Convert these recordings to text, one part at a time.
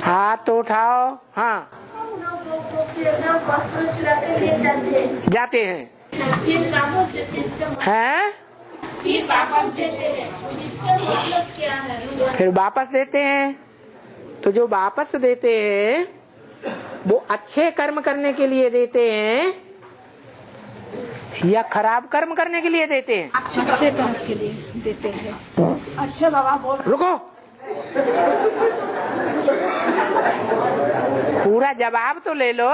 हाथ तो उठाओ। हाँ, जाते हैं हैं, फिर वापस देते हैं। इसका मतलब क्या है? फिर वापस देते हैं। तो जो वापस देते हैं वो अच्छे कर्म करने के लिए देते हैं या खराब कर्म करने के लिए देते हैं? अच्छे काम के लिए देते हैं। अच्छा बाबा बोल। रुको, पूरा जवाब तो ले लो।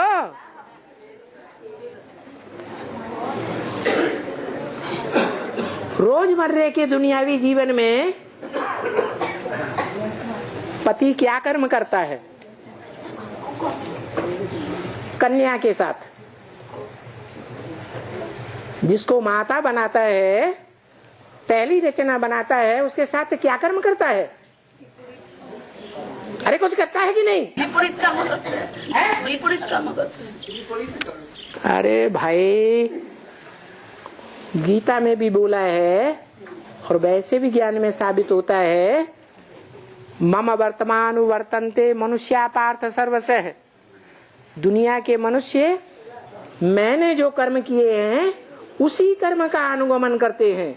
रोजमर्रे के दुनियावी जीवन में पति क्या कर्म करता है कन्या के साथ? जिसको माता बनाता है, पहली रचना बनाता है, उसके साथ क्या कर्म करता है? अरे कुछ करता है कि नहीं? विपरीत कर्म करते हैं। विपरीत कर्म करते हैं। अरे भाई, गीता में भी बोला है और वैसे भी ज्ञान में साबित होता है, मम वर्तमान वर्तन्ते मनुष्या पार्थ सर्वशः। दुनिया के मनुष्य मैंने जो कर्म किए हैं उसी कर्म का अनुगमन करते हैं।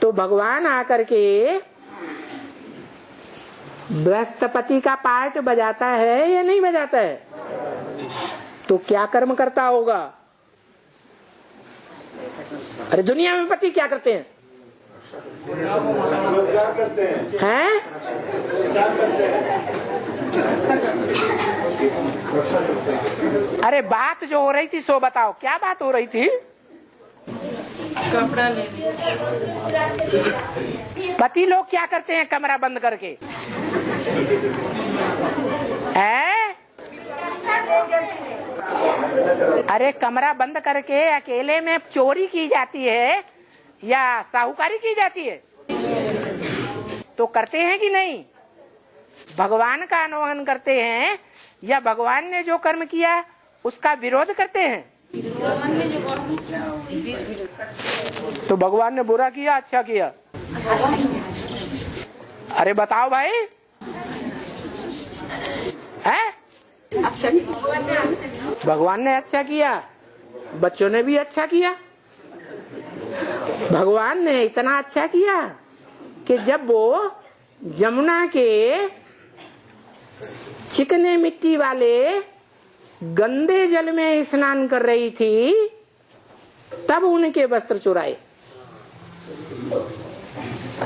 तो भगवान आकर के बृहस्पति का पार्ट बजाता है या नहीं बजाता है? तो क्या कर्म करता होगा? अरे दुनिया में पति क्या करते हैं? हैं? अरे बात जो हो रही थी सो बताओ, क्या बात हो रही थी? कपड़ा ले पति लोग क्या करते हैं कमरा बंद करके? हैं? अरे कमरा बंद करके अकेले में चोरी की जाती है या साहूकारी की जाती है? तो करते हैं कि नहीं? भगवान का अनुगमन करते हैं या भगवान ने जो कर्म किया उसका विरोध करते हैं? तो भगवान ने बुरा किया अच्छा किया? अरे बताओ भाई, है? भगवान ने अच्छा किया, बच्चों ने भी अच्छा किया। भगवान ने इतना अच्छा किया कि जब वो जमुना के चिकने मिट्टी वाले गंदे जल में स्नान कर रही थी तब उनके वस्त्र चुराए।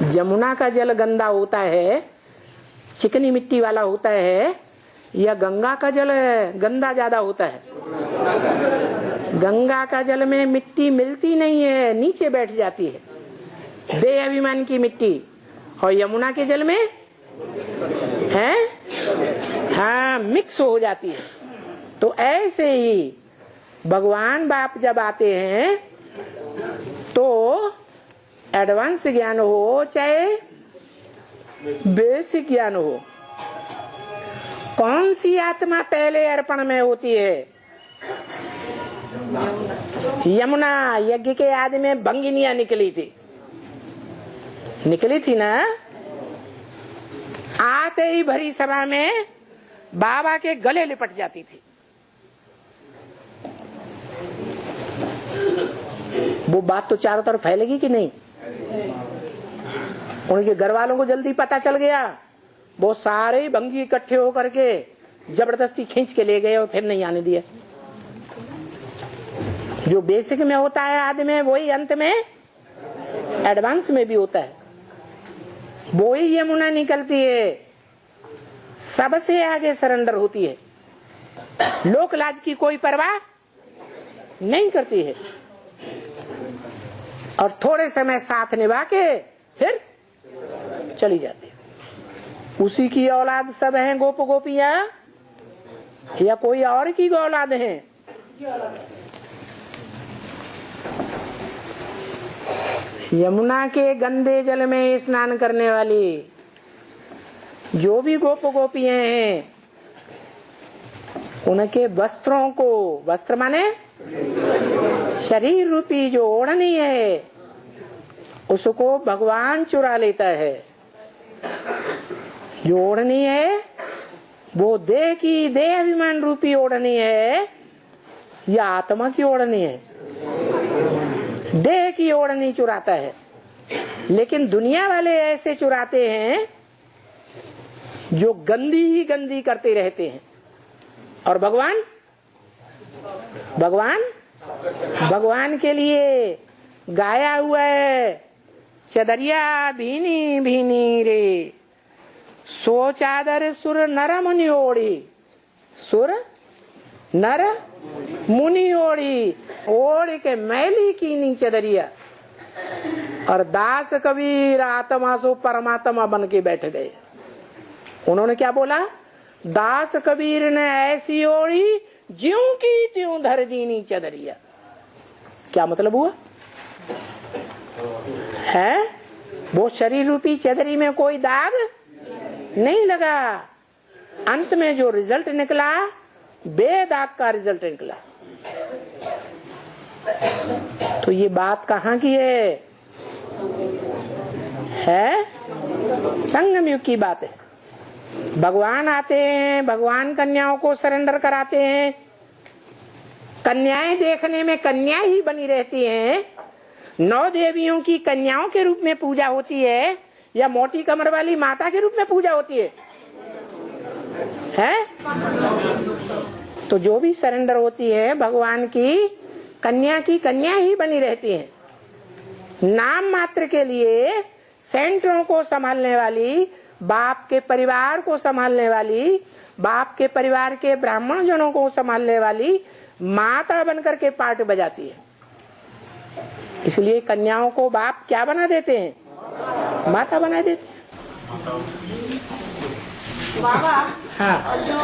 जमुना का जल गंदा होता है, चिकनी मिट्टी वाला होता है, या गंगा का जल गंदा ज्यादा होता है? गंगा का जल में मिट्टी मिलती नहीं है, नीचे बैठ जाती है, देह अभिमान की मिट्टी। और यमुना के जल में है, हाँ, मिक्स हो जाती है। तो ऐसे ही भगवान बाप जब आते हैं तो एडवांस ज्ञान हो चाहे बेसिक ज्ञान हो, कौन सी आत्मा पहले अर्पण में होती है? यमुना यज्ञ के आदि में भंगिनिया निकली थी ना। आते ही भरी सभा में बाबा के गले लिपट जाती थी। वो बात तो चारों तरफ फैलेगी कि नहीं? उनके घर वालों को जल्दी पता चल गया, वो सारे भंगी इकट्ठे होकर के जबरदस्ती खींच के ले गए और फिर नहीं आने दिया। जो बेसिक में होता है आदि में, वही अंत में एडवांस में भी होता है। वो ही यमुना निकलती है, सबसे आगे सरेंडर होती है, लोक लाज की कोई परवाह नहीं करती है, और थोड़े समय साथ निभा के फिर चली जाती है। उसी की औलाद सब हैं गोप गोपियां या कोई और की औलाद है? यमुना के गंदे जल में स्नान करने वाली जो भी गोप गोपियां हैं, उनके वस्त्रों को, वस्त्र माने शरीर रूपी जो ओढ़नी है, उसको भगवान चुरा लेता है। जो ओढ़नी है वो देह की, देह अभिमान रूपी ओढ़नी है या आत्मा की ओढ़नी है? देह की ओढ़नी चुराता है। लेकिन दुनिया वाले ऐसे चुराते हैं जो गंदी ही गंदी करते रहते हैं। और भगवान, भगवान के लिए गाया हुआ है, चदरिया भीनी भीनी रे, सो चादर सुर नर मुनि ओढ़ी, सुर नर मुनि ओढ़ी, ओढ़ के मैली कीनी चदरिया। और दास कबीर आत्मा सो परमात्मा बन के बैठ गए। उन्होंने क्या बोला? दास कबीर ने ऐसी ओढ़ी ज्यों की त्यों धर दीनी चदरिया। क्या मतलब हुआ है? वो शरीर रूपी चदरी में कोई दाग नहीं लगा। अंत में जो रिजल्ट निकला, बेदाग का रिजल्ट निकला। तो ये बात कहाँ की है? संगम युग की बात है। भगवान आते हैं, भगवान कन्याओं को सरेंडर कराते हैं। कन्याएं देखने में कन्या ही बनी रहती हैं। 9 देवियों की कन्याओं के रूप में पूजा होती है या मोटी कमर वाली माता के रूप में पूजा होती है? तो जो भी सरेंडर होती है भगवान की कन्या ही बनी रहती है। नाम मात्र के लिए सेंटरों को संभालने वाली, बाप के परिवार को संभालने वाली, बाप के परिवार के ब्राह्मण जनों को संभालने वाली माता बनकर के पार्ट बजाती है। इसलिए कन्याओं को बाप क्या बना देते हैं? माता बना देते हैं। बाबा, हाँ। जो